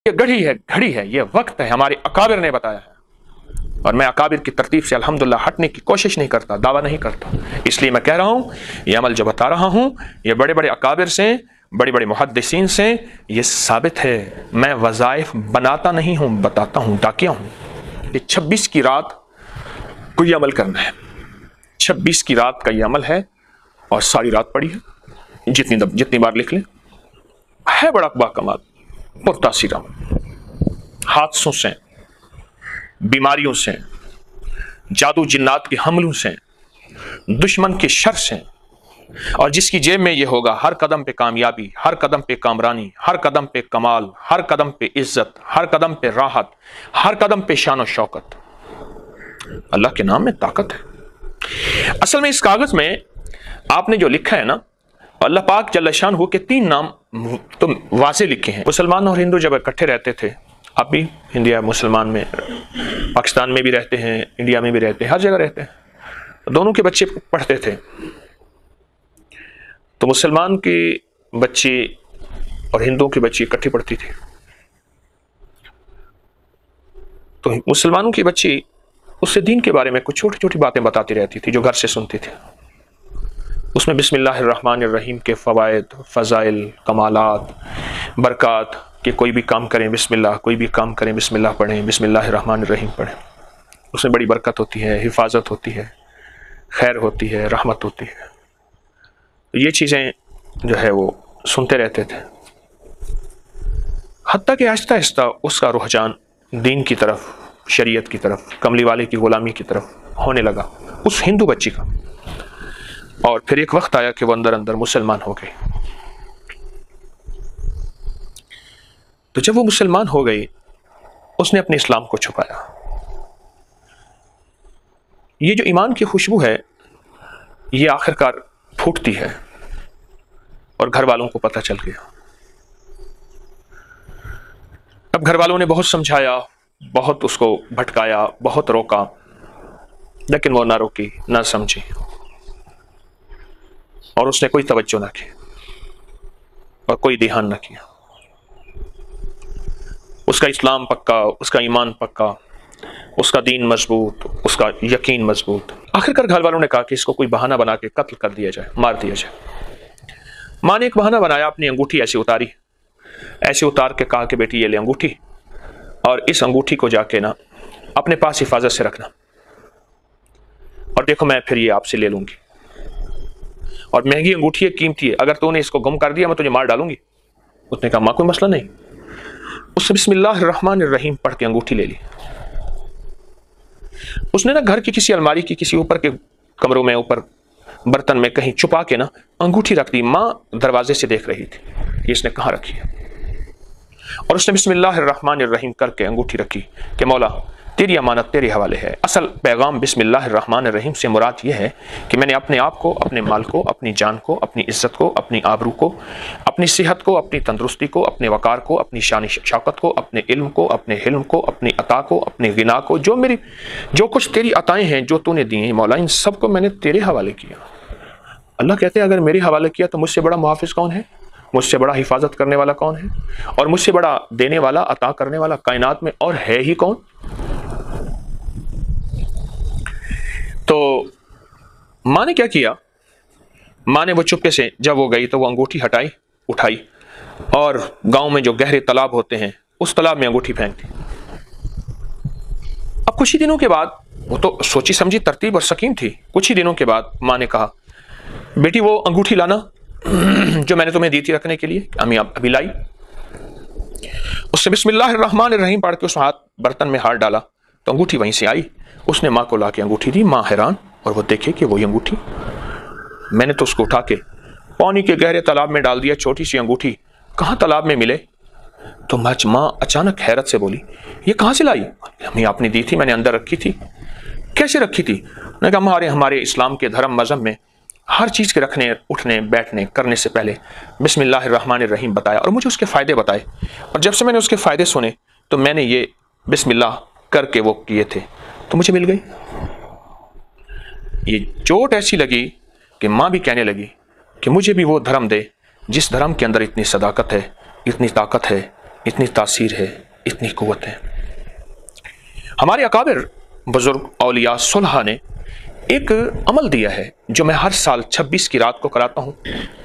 یہ घड़ी है, ये वक्त है, हमारे अकाबिर ने बताया है। और मैं अकाबिर की तरतीब से अल्हम्दुलिल्लाह हटने की कोशिश नहीं करता, दावा नहीं करता। इसलिए मैं कह रहा हूँ ये अमल जो बता रहा हूँ ये बड़े बड़े अकाबिर से, बड़े बड़े मुहद्दिसीन से ये साबित है। मैं वज़ाइफ बनाता नहीं हूँ, बताता हूँ, ताकिया हूँ। ये 26 की रात को ये अमल करना है, 26 की रात का ये अमल है और सारी रात पड़ी है, जितनी बार लिख लें। है बड़ा बाकमाल, पुरतासीर अमल। हादसों से, बीमारियों से, जादू जिन्नात के हमलों से, दुश्मन के शर से, और जिसकी जेब में ये होगा हर कदम पे कामयाबी, हर कदम पे कामरानी, हर कदम पे कमाल, हर कदम पे इज्जत, हर कदम पे राहत, हर कदम पे शान और शौकत। अल्लाह के नाम में ताकत है। असल में इस कागज में आपने जो लिखा है ना, अल्लाह पाक जल्ल शानहू के 3 नाम तो वाज़े लिखे हैं। मुसलमान और हिंदू जब इकट्ठे रहते थे, आप भी इंडिया मुसलमान में, पाकिस्तान में भी रहते हैं, इंडिया में भी रहते हैं, हर जगह रहते हैं, दोनों के बच्चे पढ़ते थे। तो मुसलमान के बच्चे और हिंदुओं के बच्चे इकट्ठे पढ़ती थी। तो मुसलमानों की बच्ची उससे दीन के बारे में कुछ छोटी छोटी बातें बताती रहती थी जो घर से सुनती थी। उसमें बिस्मिल्लाहिर्रहमानिर्रहीम के फ़वाइद, फ़ज़ाइल, कमालात, बरक़ात कि कोई भी काम करें बिस्मिल्लाह, कोई भी काम करें बिस्मिल्लाह पढ़ें, बिस्मिल्लाहिर्रहमानिर्रहीम पढ़ें। उसमें बड़ी बरकत होती है, हिफाजत होती है, खैर होती है, रहमत होती है। ये चीज़ें जो है वो सुनते रहते थे। हत्ता कि आहिस्ता आहिस्ता उसका रुझान दीन की तरफ, शरीयत की तरफ, कमली वाले की ग़ुलामी की तरफ होने लगा, उस हिंदू बच्ची का। और फिर एक वक्त आया कि वो अंदर अंदर मुसलमान हो गई। तो जब वो मुसलमान हो गई, उसने अपने इस्लाम को छुपाया। ये जो ईमान की खुशबू है ये आखिरकार फूटती है और घर वालों को पता चल गया। अब घर वालों ने बहुत समझाया, बहुत उसको भटकाया, बहुत रोका, लेकिन वो ना रोकी, ना समझी और उसने कोई तवज्जो ना की और कोई ध्यान ना किया। उसका इस्लाम पक्का, उसका ईमान पक्का, उसका दीन मजबूत, उसका यकीन मजबूत। आखिरकार घर वालों ने कहा कि इसको कोई बहाना बना के कत्ल कर दिया जाए, मार दिया जाए। माँ ने एक बहाना बनाया, अपनी अंगूठी ऐसे उतारी, ऐसे उतार के कहा कि बेटी ये ले अंगूठी, और इस अंगूठी को जाके ना अपने पास हिफाजत से रखना, और देखो मैं फिर ये आपसे ले लूंगी, और महंगी अंगूठी है, कीमती है, अगर तूने इसको गुम कर दिया मैं तुझे मार डालूंगी। उसने कहा माँ कोई मसला नहीं। उसने बिस्मिल्लाहिर्रहमानिर्रहीम पढ़ के अंगूठी ले ली। उसने ना घर की किसी अलमारी की किसी ऊपर के कमरों में, ऊपर बर्तन में कहीं छुपा के ना अंगूठी रख दी। माँ दरवाजे से देख रही थी ये इसने कहाँ रखी है, और उसने बिस्मिल्लाहिर्रहमानिर्रहीम करके अंगूठी रखी कि मौला तेरी अमानत तेरे हवाले है। असल पैगाम बिस्मिल्लाहिर्रहमानिर्रहीम से मुराद यह है कि मैंने अपने आप को, अपने माल को, अपनी जान को, अपनी इज्जत को, अपनी आबरू को, अपनी सेहत को, अपनी तंदुरुस्ती को, अपने वकार को, अपनी शान शौकत को, अपने इल्म को, अपने हिल्म को, अपनी अता को, अपने गिना को, जो कुछ तेरी अताएं हैं जो तूने दी हैं मौला, इन सब को मैंने तेरे हवाले किया। अल्लाह कहते हैं अगर मेरे हवाले किया तो मुझसे बड़ा मुहाफिज कौन है, मुझसे बड़ा हिफाजत करने वाला कौन है, और मुझसे बड़ा देने वाला, अता करने वाला कायनात में और है ही कौन। तो माँ ने क्या किया, माँ ने वो चुपके से, जब वो गई तो वो अंगूठी हटाई, उठाई, और गांव में जो गहरे तालाब होते हैं उस तालाब में अंगूठी फेंक दी। अब कुछ ही दिनों के बाद, वो तो सोची समझी तरतीब और सकीम थी, कुछ ही दिनों के बाद माँ ने कहा बेटी वो अंगूठी लाना जो मैंने तुम्हें दी थी रखने के लिए, अम्मी अभी लाई। उससे बिस्मिल्लाहिर्रहमानिर्रहीम पढ़ के उस बर्तन में हाथ डाला तो अंगूठी वहीं से आई। उसने माँ को ला के अंगूठी दी। माँ हैरान, और वो देखे कि वही अंगूठी, मैंने तो उसको उठा के पानी के गहरे तालाब में डाल दिया, छोटी सी अंगूठी कहाँ तालाब में मिले। तो माँ अचानक हैरत से बोली ये कहाँ से लाई। हमें आपने दी थी, मैंने अंदर रखी थी। कैसे रखी थी। मैंने कहा हमारे इस्लाम के धर्म मजहब में हर चीज़ के रखने, उठने, बैठने, करने से पहले बिस्मिल्लाहिर्रहमानिर्रहीम बताया और मुझे उसके फ़ायदे बताए, और जब से मैंने उसके फ़ायदे सुने तो मैंने ये बिस्मिल्लाह करके वो किए थे तो मुझे मिल गई। ये चोट ऐसी लगी कि माँ भी कहने लगी कि मुझे भी वो धर्म दे जिस धर्म के अंदर इतनी सदाकत है, इतनी ताकत है, इतनी तासीर है, इतनी क़ुव्वत है। हमारे अकाबिर बुजुर्ग औलिया सुलहा ने एक अमल दिया है जो मैं हर साल 26 की रात को कराता हूँ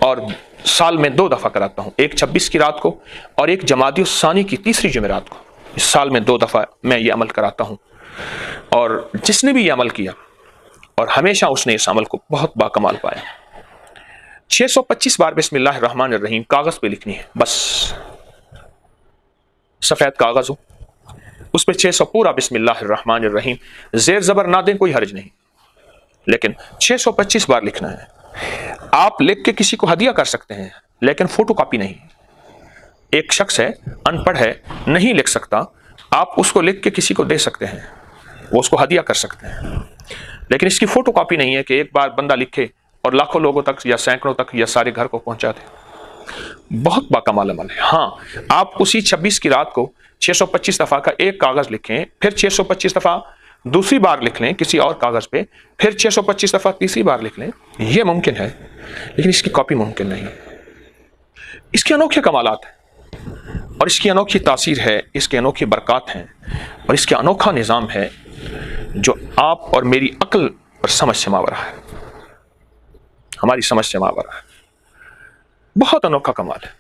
और साल में 2 दफ़ा कराता हूँ, एक 26 की रात को और एक जमादियुस सानी की तीसरी जुमेरात को। इस साल में 2 दफ़ा मैं ये अमल कराता हूँ। और जिसने भी ये अमल किया और हमेशा उसने इस अमल को बहुत बाकमाल पाया। 625 बार बिस्मिल्लाहिर्रहमानिर्रहीम कागज़ पे लिखनी है, बस सफ़ेद कागज़ हो, उस पर 600 पूरा बिस्मिल्लाहिर्रहमानिर्रहीम, ज़ेर ज़बर ना दें, कोई हर्ज नहीं, लेकिन 625 बार लिखना है। आप लिख के किसी को हदिया कर सकते हैं, लेकिन फोटो कॉपी नहीं। एक शख्स है, अनपढ़ है, नहीं लिख सकता, आप उसको लिख के किसी को दे सकते हैं, वो उसको हदिया कर सकते हैं, लेकिन इसकी फोटो कॉपी नहीं है कि एक बार बंदा लिखे और लाखों लोगों तक या सैकड़ों तक या सारे घर को पहुंचा दे। बहुत बाकमाल अमल है। हाँ, आप उसी 26 की रात को 625 दफ़ा का एक कागज़ लिखें, फिर 625 दफ़ा दूसरी बार लिख लें किसी और कागज़ पे, फिर 625 दफ़ा तीसरी बार लिख लें, यह मुमकिन है, लेकिन इसकी कॉपी मुमकिन नहीं। इसके अनोखे कमालात हैं और इसकी अनोखी तासीर है, इसके अनोखी बरक़ात हैं और इसके अनोखा निज़ाम है जो आप और मेरी अक्ल और समझ से मावरा है, हमारी समझ से मावरा है। बहुत अनोखा कमाल है।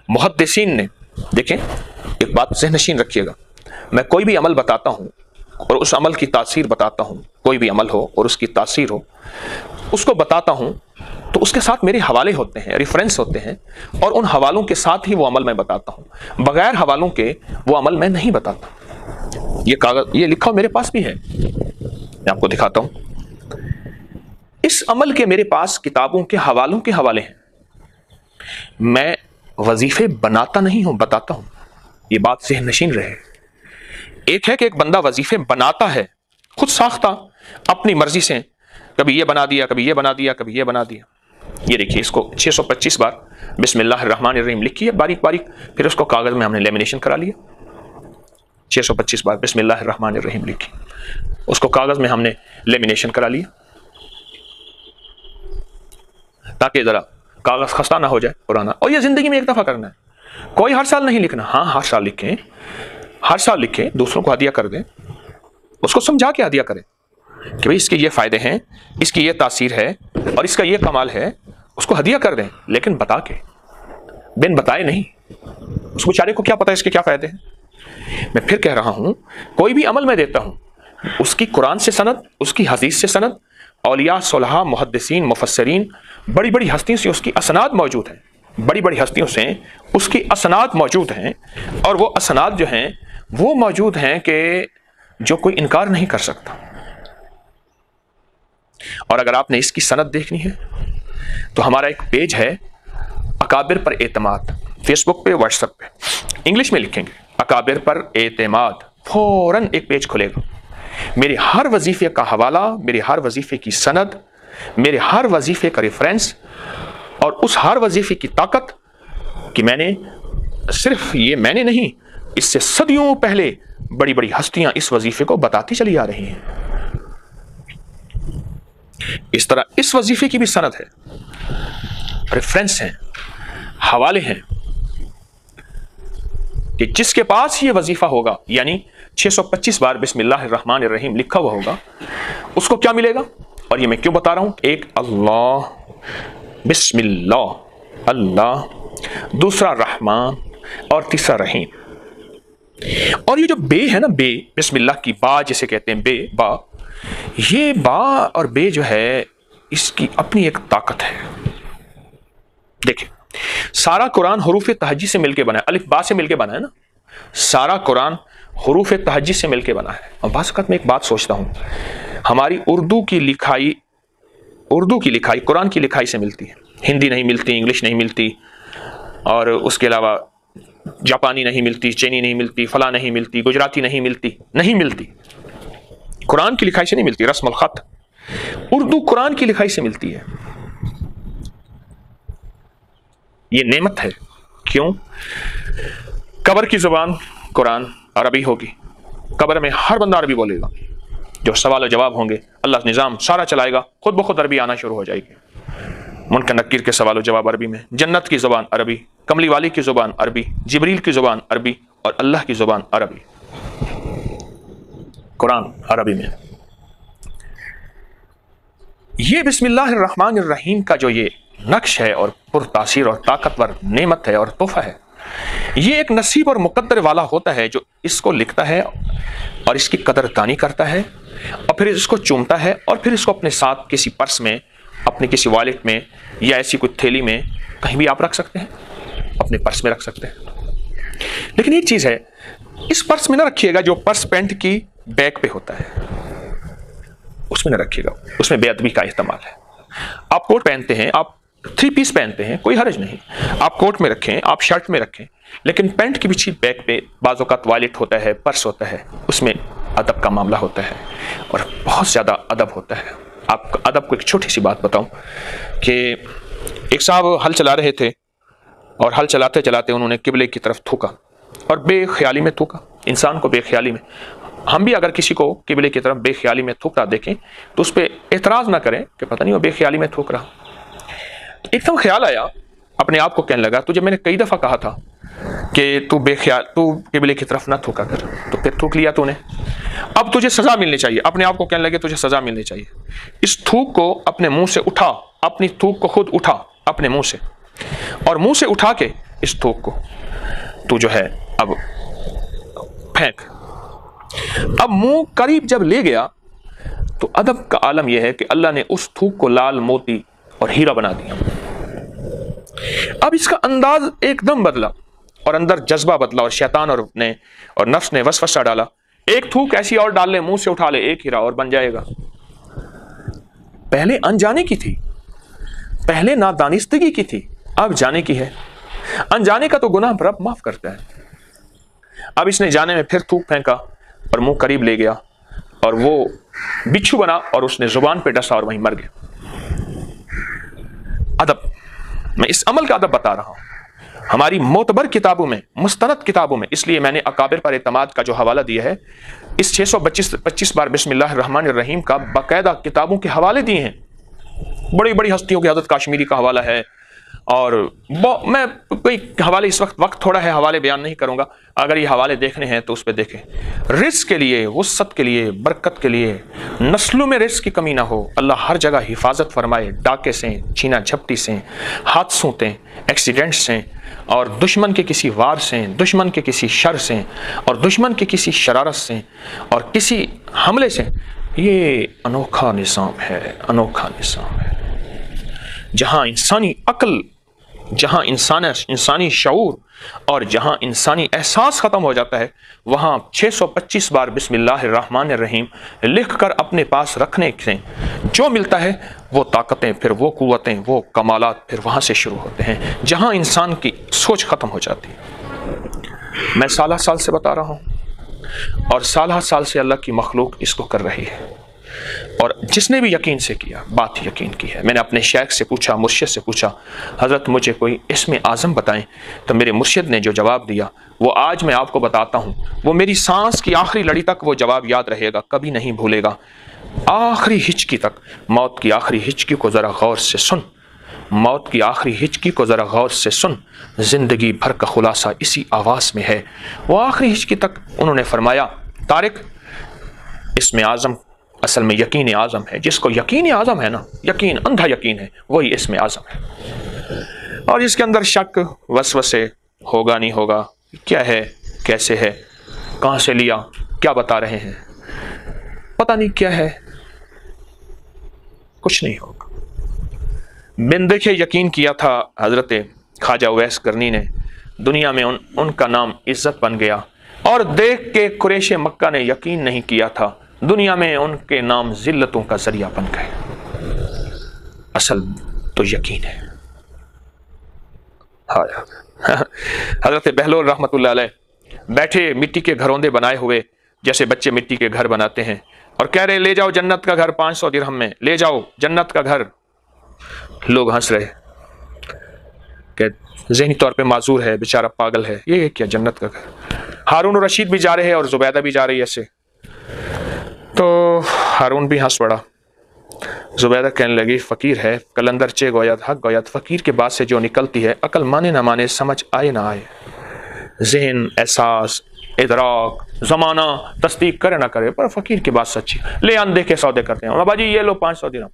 मुहद्दिसीन ने, देखें, एक बात ज़हनशीन रखिएगा, मैं कोई भी अमल बताता हूँ और उस अमल की तासीर बताता हूँ, कोई भी अमल हो और उसकी तासीर हो, उसको बताता हूँ तो उसके साथ मेरे हवाले होते हैं, रेफरेंस होते हैं, और उन हवालों के साथ ही वो अमल मैं बताता हूँ। बगैर हवालों के वो अमल मैं नहीं बताता। ये कागज़, ये लिखा मेरे पास भी है, मैं आपको दिखाता हूँ। इस अमल के मेरे पास किताबों के हवालों के हवाले हैं। मैं वजीफे बनाता नहीं हूं, बताता हूं। ये बात ज़हनशीन रहे। एक है कि एक बंदा वजीफे बनाता है खुद साख्ता, अपनी मर्जी से, कभी ये बना दिया, कभी ये बना दिया, कभी ये बना दिया। ये देखिए, इसको 625 बार बिस्मिल्लाहिर्रहमानिर्रहीम लिखी है बारीक बारीक, फिर उसको कागज़ में हमने लेमिनेशन करा लिया। 625 बार बिस्मिल्लाहिर्रहमानिर्रहीम लिखी, उसको कागज़ में हमने लेमिनेशन करा लिया ताकि ज़रा कागज़ खस्ता ना हो जाए पुराना। और ये ज़िंदगी में एक दफ़ा करना है, कोई हर साल नहीं लिखना। हाँ, हर साल लिखें, हर साल लिखें, दूसरों को हदिया कर दें, उसको समझा के हदिया करें कि भाई इसके ये फ़ायदे हैं, इसकी ये तासीर है और इसका ये कमाल है, उसको हदिया कर दें, लेकिन बता के, बिन बताए नहीं। उस बेचारे को क्या पता इसके क्या फ़ायदे हैं। मैं फिर कह रहा हूँ, कोई भी अमल मैं देता हूँ, उसकी कुरान से सनद, उसकी हदीस से सनद, औलिया, सुलहा, मुहद्दिसीन, मुफस्सिरीन, बड़ी बड़ी हस्तियों से उसकी असनाद मौजूद हैं, बड़ी बड़ी हस्तियों से उसकी असनाद मौजूद हैं, और वो असनाद जो हैं वो मौजूद हैं कि जो कोई इनकार नहीं कर सकता। और अगर आपने इसकी सनद देखनी है तो हमारा एक पेज है, अकाबिर पर एतमाद, फेसबुक पे, व्हाट्सएप पे, इंग्लिश में लिखेंगे अकाबिर पर एतमाद, फौरन एक पेज खुलेगा। मेरे हर वजीफे का हवाला, मेरे हर वजीफे की सनद, मेरे हर वजीफे का रेफरेंस, और उस हर वजीफे की ताकत कि मैंने सिर्फ ये मैंने नहीं, इससे सदियों पहले बड़ी बड़ी हस्तियां इस वजीफे को बताती चली आ रही हैं। इस तरह इस वजीफे की भी सनद है, रेफरेंस हैं, हवाले हैं, कि जिसके पास ये वजीफा होगा, यानी 625 बार बिस्मिल्लाहिर्रहमानिर्रहीम लिखा हुआ होगा, उसको क्या मिलेगा। और ये मैं क्यों बता रहा हूं, एक अल्लाह, बिस्मिल्लाह, अल्लाह, दूसरा रहमान और तीसरा रहीम। और ये जो बे है ना, बे, बिस्मिल्लाह की बा जिसे कहते हैं, बे, बा, ये बा और बे जो है, इसकी अपनी एक ताकत है। देखिए, सारा कुरान हुरूफ तहज्जी से मिलके बना है, अलिफ बा से मिलके बना है ना, सारा कुरान हुरूफ तहज्जी से मिलके बना है। और बात में एक बात सोचता हूँ, हमारी उर्दू की लिखाई कुरान की लिखाई से मिलती है, हिंदी नहीं मिलती, इंग्लिश नहीं मिलती, और उसके अलावा जापानी नहीं मिलती, चीनी नहीं मिलती, फला नहीं मिलती, गुजराती नहीं मिलती, कुरान की लिखाई से नहीं मिलती। रस्मुल खत उर्दू कुरान की लिखाई से मिलती है। ये नेमत है। क्यों? कब्र की जुबान कुरान अरबी होगी, कब्र में हर बंदा अरबी बोलेगा, जो सवाल और जवाब होंगे, अल्लाह निज़ाम सारा चलाएगा, खुद ब खुद अरबी आना शुरू हो जाएगी। मुनकर नकीर के सवाल जवाब अरबी में, जन्नत की ज़ुबान अरबी, कमली वाली की ज़ुबान अरबी, जिब्रील की ज़ुबान अरबी और अल्लाह की ज़ुबान अरबी, कुरान अरबी में। ये बिस्मिल्लाहिर्रहमानिर्रहीम का जो ये नक्श है और पुरतासीर और ताकतवर नेमत है और तोहफा है, ये एक नसीब और मुकद्दर वाला होता है जो इसको लिखता है और इसकी कदरदानी करता है और फिर इसको चूमता है और फिर इसको अपने साथ किसी पर्स में, अपने किसी वॉलेट में या ऐसी कोई थैली में कहीं भी आप रख सकते हैं, अपने पर्स में रख सकते हैं। लेकिन एक चीज़ है, इस पर्स में ना रखिएगा जो पर्स पैंट की बैक पे होता है, उसमें न रखिएगा, उसमें बेअदबी का इस्तेमाल है। आप कोट पहनते हैं, आप 3 पीस पहनते हैं, कोई हर्ज नहीं, आप कोट में रखें, आप शर्ट में रखें, लेकिन पैंट की पीछे बैक पे बाज़-औक़ात वॉलेट होता है, पर्स होता है, उसमें अदब का मामला होता है और बहुत ज़्यादा अदब होता है। आपको अदब को एक छोटी सी बात बताऊं कि एक साहब हल चला रहे थे और हल चलाते चलाते उन्होंने किबले की तरफ थूका और बेख्याली में थूका, इंसान को बेख्याली में। हम भी अगर किसी को किबले की तरफ बेख्याली में थूक रहा देखें तो उस पर एतराज़ ना करें कि पता नहीं वो बेख्याली में थूक रहा। एकदम ख्याल आया, अपने आप को कहने लगा, तुझे मैंने कई दफ़ा कहा था कि तू किबले की तरफ ना थूका कर, तो फिर थूक लिया तूने, अब तुझे सज़ा मिलनी चाहिए। अपने आप को कहने लगे तुझे सज़ा मिलनी चाहिए। इस थूक को अपने मुंह से उठा, अपनी थूक को खुद उठा अपने मुंह से, और मुंह से उठा के इस थूक को तू जो है अब फेंक। अब मुंह करीब जब ले गया तो अदब का आलम यह है कि अल्लाह ने उस थूक को लाल मोती और हीरा बना दिया। अब इसका अंदाज एकदम बदला और अंदर जज्बा बदला और शैतान और नफ्स ने वसवसा डाला, एक थूक ऐसी और डाल ले, मुंह से उठा ले, एक हीरा और बन जाएगा। पहले अनजाने की थी, पहले नादानिस्तगी की थी, अब जाने की है। अनजाने का तो गुनाह रब माफ करता है। अब इसने जाने में फिर थूक फेंका और मुंह करीब ले गया और वो बिच्छू बना और उसने जुबान पे डसा और वहीं मर गया। अदब, मैं इस अमल का अदब बता रहा हूं। हमारी मोतबर किताबों में, मुस्तनद किताबों में, इसलिए मैंने अकाबिर पर एतमाद का जो हवाला दिया है, इस 625 बार बिस्मिल्लाहिर्रहमानिर्रहीम का बाकायदा किताबों के हवाले दिए हैं। बड़ी बड़ी हस्तियों के, हज़रत काश्मीरी का हवाला है और मैं कोई हवाले, इस वक्त थोड़ा है, हवाले बयान नहीं करूंगा। अगर ये हवाले देखने हैं तो उस पर देखें। रिस्क के लिए, वुसअत के लिए, बरकत के लिए, नस्लों में रिस्क की कमी ना हो, अल्लाह हर जगह हिफाजत फरमाए, डाके से, छीना झपटी से, हादसों से, एक्सीडेंट से और दुश्मन के किसी वार से, दुश्मन के किसी शर से और दुश्मन के किसी शरारत से और किसी हमले से। ये अनोखा निज़ाम है, अनोखा निज़ाम है, जहाँ इंसानी अक्ल, जहाँ इंसानी शऊर और जहाँ इंसानी एहसास ख़त्म हो जाता है, वहाँ 625 बार बिस्मिल्लाहिर्रहमानिर्रहीम लिख कर अपने पास रखने से जो मिलता है वो ताकतें, फिर वो कुव्वतें, वो कमालात फिर वहाँ से शुरू होते हैं जहाँ इंसान की सोच ख़त्म हो जाती है। मैं साल साल से बता रहा हूँ और साल साल से अल्लाह की मखलूक इसको कर रही है और जिसने भी यकीन से किया, बात यकीन की है। मैंने अपने शेख से पूछा, मुर्शिद से पूछा, हज़रत मुझे कोई इसमें आज़म बताएं, तो मेरे मुर्शिद ने जो जवाब दिया वो आज मैं आपको बताता हूँ। वो मेरी सांस की आखिरी लड़ी तक वो जवाब याद रहेगा, कभी नहीं भूलेगा। आखिरी हिचकी तक, मौत की आखिरी हिचकी को ज़रा गौर से सुन, मौत की आखिरी हिचकी को ज़रा गौर से सुन, ज़िंदगी भर का खुलासा इसी आवाज़ में है। वो आखिरी हिचकी तक उन्होंने फरमाया, तारिक, इसमें आज़म असल में यकीन आज़म है। जिसको यकीन आज़म है ना, यकीन, अंधा यकीन है, वही इसमें आज़म है। और इसके अंदर शक, वसवसे, होगा नहीं होगा, क्या है, कैसे है, कहाँ से लिया, क्या बता रहे हैं, पता नहीं क्या है, कुछ नहीं होगा। बिन देखे यकीन किया था हज़रत ख्वाजा उवैस करनी ने, दुनिया में उनका नाम इज्जत बन गया। और देख के कुरैश मक्का ने यकीन नहीं किया था, दुनिया में उनके नाम जिल्लतों का जरिया बन गए। असल तो यकीन है। हज़रत बहलोल रहमतुल्लाह अलैह बैठे मिट्टी के घरौंदे बनाए हुए, जैसे बच्चे मिट्टी के घर बनाते हैं, और कह रहे ले जाओ जन्नत का घर 500 दिरहम में, ले जाओ जन्नत का घर। लोग हंस रहे कि ज़हनी तौर पे माजूर है, बेचारा पागल है, ये क्या जन्नत का घर। हारून और रशीद भी जा रहे हैं और जुबैदा भी जा रही है ऐसे। तो हारून भी हंस पड़ा, زبیدہ کہنے لگی فقیر ہے کلندر چے گوید حق گوید، فقیر کے بات سے جو نکلتی ہے عقل مانے نہ مانے، سمجھ آئے نہ آئے، ذہن، احساس، ادراک، زمانہ تصدیق کرے نہ کرے، پر فقیر کی بات سچی، لے اندے کے سودے کرتے ہیں۔ بابا جی یہ لو 500 درہم،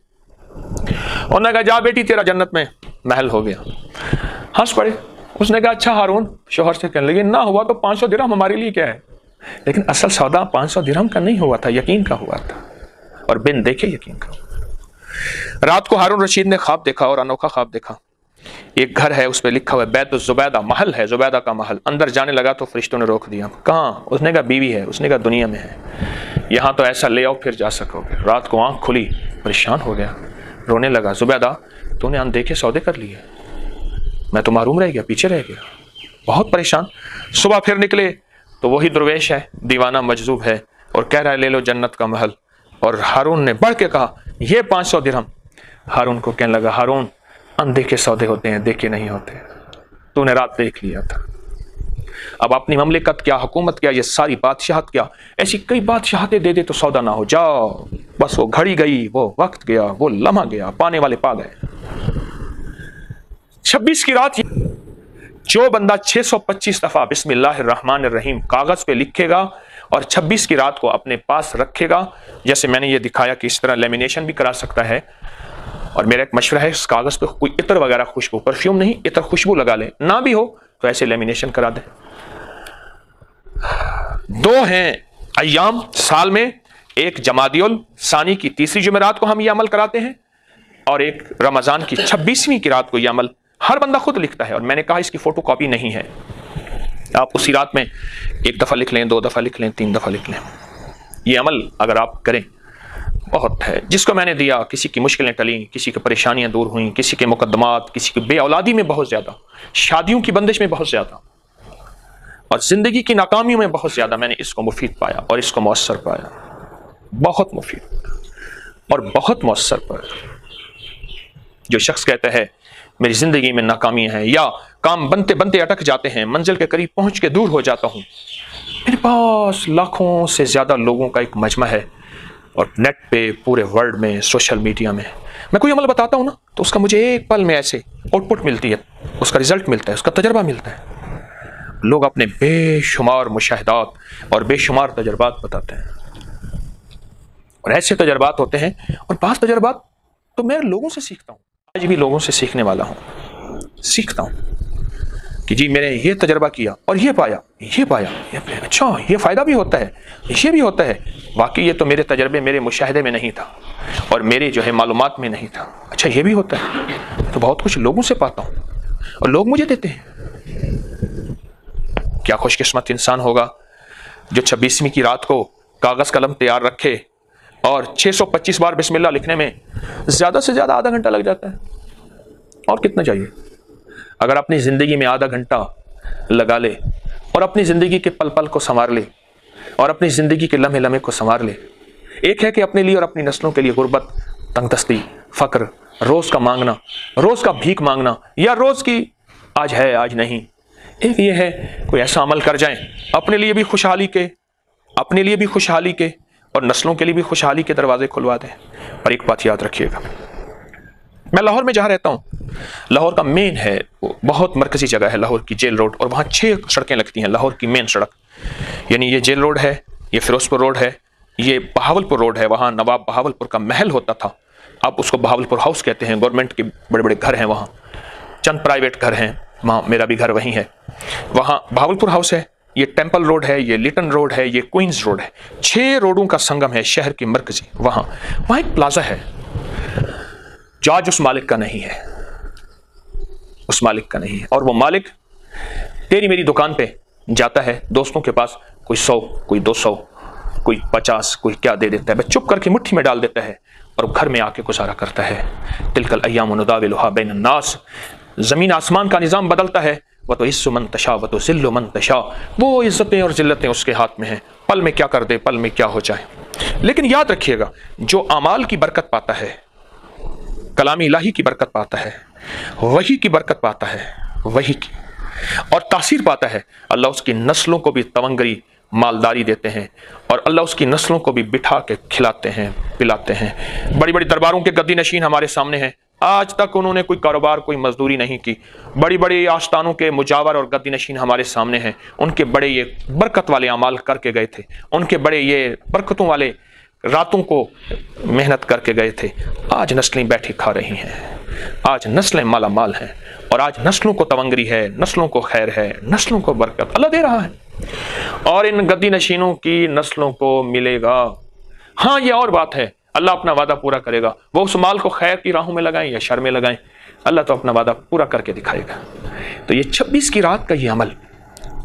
انہوں نے کہا جا بیٹی تیرا جنت میں محل ہو گیا۔ ہنس پڑے۔ اس نے کہا اچھا ہارون، شوہر سے کہنے لگی نہ ہوا تو 500 درہم ہمارے لیے کیا ہے، لیکن اصل سودا 500 درہم کا نہیں ہوا تھا، یقین کا ہوا تھا، اور بن دیکھے یقین کا ہوا۔ رات کو ہارون رشید نے خواب دیکھا، اور انوکھا خواب دیکھا۔ ایک گھر ہے، اس پہ لکھا ہوا ہے بیت الزبیدہ، محل ہے زبیدہ کا محل۔ اندر جانے لگا تو فرشتوں نے روک دیا۔ کہاں؟ اس نے کہا بیوی ہے۔ اس نے کہا دنیا میں ہے، یہاں تو ایسا لے آؤ پھر جا سکو گے۔ رات کو آنکھ کھلی، پریشان ہو گیا، رونے لگا، زبیدہ تو نے اندیکھے سودے کر لیے، میں تو معروم رہ گیا، پیچھے رہ گیا، بہت پریشان۔ صبح پھر نکلے تو وہی درویش ہے، دیوانہ مجذوب ہے، اور کہہ رہا ہے لے لو جنت کا محل۔ اور ہارون نے بڑھ کے کہا یہ 500 درہم۔ ہارون کو کہنے لگا ہارون اندیکھے سودے ہوتے ہیں، دیکھے نہیں ہوتے، تو نے رات دیکھ لیا تھا، اب اپنی مملکت کیا، حکومت کیا، یہ ساری بادشاہت کیا، ایسی کئی بادشاہتیں دے دے تو سودا نہ ہو، جاؤ بس وہ گھڑی گئی، وہ وقت گیا، وہ لمحہ گیا، پانے والے پا گئے۔ 26 کی رات جو بندہ 625 دفعہ بسم اللہ الرحمن الرحیم کاغذ پہ لکھے گا اور 26 کی رات کو اپنے پاس رکھے گا، جیسے میں نے یہ دکھایا کہ اس طرح لیمینیشن بھی کرا سکتا ہے، اور میرا ایک مشورہ ہے اس کاغذ پہ کوئی عطر وغیرہ خوشبو، پرفیوم نہیں، عطر خوشبو لگا لے، نہ بھی ہو تو ایسے لیمینیشن کرا دے۔ 2 ہیں ایام سال میں، ایک جمادی الثانی کی تیسری جمعرات کو ہم یہ عمل کراتے ہیں، اور ایک رمضان کی 26ویں کی رات کو یہ عمل ہر بندہ خود لکھتا ہے، اور میں نے کہا اس کی فوٹو کاپی نہیں ہے، آپ اسی رات میں 1 دفعہ لکھ لیں، 2 دفعہ لکھ لیں، 3 دفعہ لکھ لیں۔ یہ عمل اگر آپ کریں بہت ہے، جس کو میں نے دیا کسی کی مشکلیں ٹلیں، کسی کی پریشانیاں دور ہوئیں، کسی کے مقدمات، کسی کی بے اولادی میں بہت زیادہ، شادیوں کی بندش میں بہت زیادہ، اور زندگی کی ناکامیوں میں بہت زیادہ، میں نے اس کو مفید پایا اور اس کو مؤثر پایا، بہت مفید اور بہت مؤثر پایا۔ جو شخص کہتا ہے میری زندگی میں ناکامیاں ہیں، یا کام بنتے بنتے اٹک جاتے ہیں، منزل کے قریب پہنچ کے دور ہو جاتا ہوں، میرے پاس لاکھوں سے زیادہ لوگوں کا ایک مجمع ہے، اور نیٹ پہ پورے ورلڈ میں، سوشل میڈیا میں کوئی عمل بتاتا ہوں نا تو اس کا مجھے ایک پل میں ایسے آؤٹ پٹ ملتی ہے، اس کا رزلٹ ملتا ہے، اس کا تجربہ ملتا ہے۔ لوگ اپنے بے شمار مشاہدات اور بے شمار تجربات بتاتے ہیں، اور ایسے تجربات ہوتے ہیں، اور بعض تجربات تو میں لوگوں سے سیکھتا ہوں، آج بھی لوگوں سے سیکھنے والا ہوں، سیکھتا ہوں کہ جی میں نے یہ تجربہ کیا اور یہ پایا، اچھا یہ فائدہ بھی ہوتا ہے، یہ بھی ہوتا ہے، واقعی یہ تو میرے تجربے، میرے مشاہدے میں نہیں تھا، اور میرے جو ہے معلومات میں نہیں تھا، اچھا یہ بھی ہوتا ہے، تو بہت کچھ لوگوں سے پاتا ہوں اور لوگ مجھے دیتے ہیں۔ کیا خوش قسمت انسان ہوگا جو 26ویں کی رات کو کاغذ قلم تیار رکھے، اور 625 بار بسم اللہ لکھنے میں زیادہ سے زیادہ آدھا گھنٹہ لگ جاتا ہے، اور کتنا چاہیے؟ اگر اپنی زندگی میں آدھا گھنٹہ لگا لے اور اپنی زندگی کے پل پل کو سنوار لے اور اپنی زندگی کے لمحے لمحے کو سنوار لے، ایک ہے کہ اپنے لیے اور اپنی نسلوں کے لیے غربت، تنگ دستی، فقر، روز کا مانگنا، روز کا بھیک مانگنا، یا روز کی آج ہے آج نہیں، ایک یہ ہے کوئی ایسا عمل کر جائیں اپنے لیے بھی خوشحالی کے اور نسلوں کے لیے بھی خوشحالی کے دروازے کھلوا دیں۔ اور ایک بات یاد رکھیے گا، میں لاہور میں جہاں رہتا ہوں، لاہور کا مین ہے، بہت مرکزی جگہ ہے لاہور کی، جیل روڈ، اور وہاں 6 سڑکیں لگتی ہیں، لاہور کی مین سڑک، یعنی یہ جیل روڈ ہے، یہ فیروز پور روڈ ہے، یہ بہاول پور روڈ ہے، وہاں نواب بہاول پور کا محل ہوتا تھا، اب اس کو بہاول پور ہاؤس کہتے ہیں، گورنمنٹ کے بڑے بڑے گھر ہیں وہاں، چند پرائیویٹ گھر ہیں، وہاں میرا بھی گھر وہیں ہے، وہاں بہاول پور ہاؤس ہے، یہ ٹیمپل روڈ ہے، یہ لیٹن روڈ ہے، یہ کوئنز روڈ ہے، 6 روڈوں کا سنگم ہے شہر کی مرکزی، وہاں ایک پلازا ہے جو آج اس مالک کا نہیں ہے، اس مالک کا نہیں ہے، اور وہ مالک تیری میری دکان پہ جاتا ہے دوستوں کے پاس، کوئی 100 کوئی 200 کوئی 50 کوئی کیا دے دیتا ہے، بس چپ کر کے مٹھی میں ڈال دیتا ہے اور گھر میں آ کے گزارا کرتا ہے۔ تلک الایام نداولها بین الناس، زمین آسمان کا نظام بدلتا ہے، وتعز من تشاء وتذل من تشاء، وہ عزتیں اور ذلتیں اس کے ہاتھ میں ہیں، پل میں کیا کر دے، پل میں کیا ہو جائے۔ لیکن یاد رکھیے گا جو اعمال کی برکت پاتا ہے، کلام الہی کی برکت پاتا ہے، وحی کی برکت پاتا ہے، وحی کی، اور تاثیر پاتا ہے، اللہ اس کی نسلوں کو بھی تونگری मालदारी देते हैं और अल्लाह उसकी नस्लों को भी बिठा के खिलाते हैं, पिलाते हैं। बड़ी बड़ी दरबारों के गद्दी नशीन हमारे सामने हैं, आज तक उन्होंने कोई कारोबार, कोई मजदूरी नहीं की। बड़ी बड़ी आस्थानों के मुजावर और गद्दी नशीन हमारे सामने हैं, उनके बड़े ये बरकत वाले अमाल करके गए थे, उनके बड़े ये बरकतों वाले रातों को मेहनत करके गए थे। आज नस्लें बैठी खा रही हैं, आज नस्लें माला माल हैं, और आज नस्लों को तवंगरी है, नस्लों को खैर है, नस्लों को बरकत अल्लाह दे रहा है, और इन गद्दी नशीनों की नस्लों को मिलेगा। हाँ, ये और बात है, अल्लाह अपना वादा पूरा करेगा। वो उस माल को खैर की राहों में लगाएं या शर में लगाएं, अल्लाह तो अपना वादा पूरा करके दिखाएगा। तो ये 26 की रात का ये अमल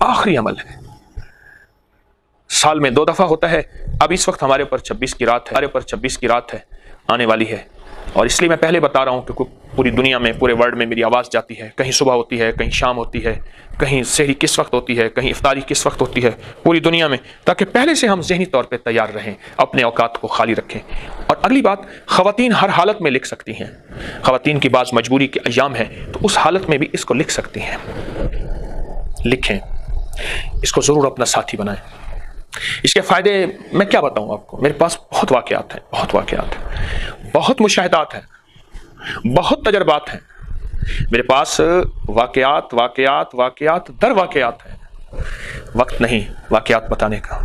आखिरी अमल है, साल में 2 दफा होता है। अब इस वक्त हमारे ऊपर 26 की रात है, हमारे ऊपर 26 की रात है, आने वाली है। और इसलिए मैं पहले बता रहा हूँ कि पूरी दुनिया में, पूरे वर्ल्ड में मेरी आवाज़ जाती है, कहीं सुबह होती है, कहीं शाम होती है, कहीं सहरी किस वक्त होती है, कहीं इफ्तारी किस वक्त होती है, पूरी दुनिया में, ताकि पहले से हम ज़हनी तौर पे तैयार रहें, अपने औकात को खाली रखें। और अगली बात, ख़वातीन हर हालत में लिख सकती हैं। ख़वातीन की बाज़ मजबूरी के अय्याम है, तो उस हालत में भी इसको लिख सकती हैं। लिखें, इसको ज़रूर अपना साथी बनाएं। इसके फ़ायदे मैं क्या बताऊँ आपको, मेरे पास बहुत वाक़यात हैं, बहुत मुशाहिदात हैं, बहुत तजर्बात हैं। मेरे पास वाक़यात दर वाक़यात हैं। वक्त नहीं वाक़यात बताने का।